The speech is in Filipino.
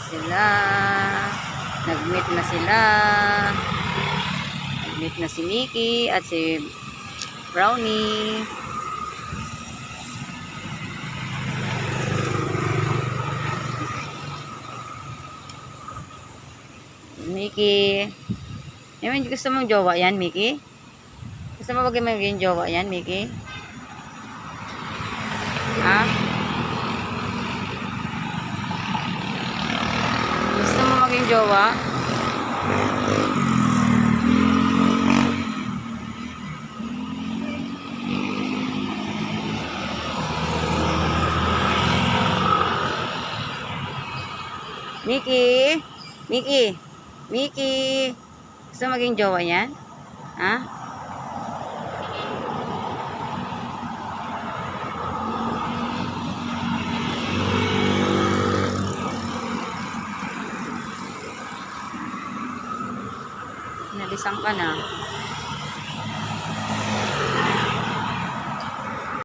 sila. Nag-meet na sila. Nag-meet na si Mickey at si Brownie. Mickey. Yung gusto mong jowa yan, Mickey? Gusto mo maging jowa yan, Mickey? Ha? Gusto mo maging jowa? Mickey? Mickey? Mickey? Gusto mo maging jowa yan? Ha? Nalisang ka na.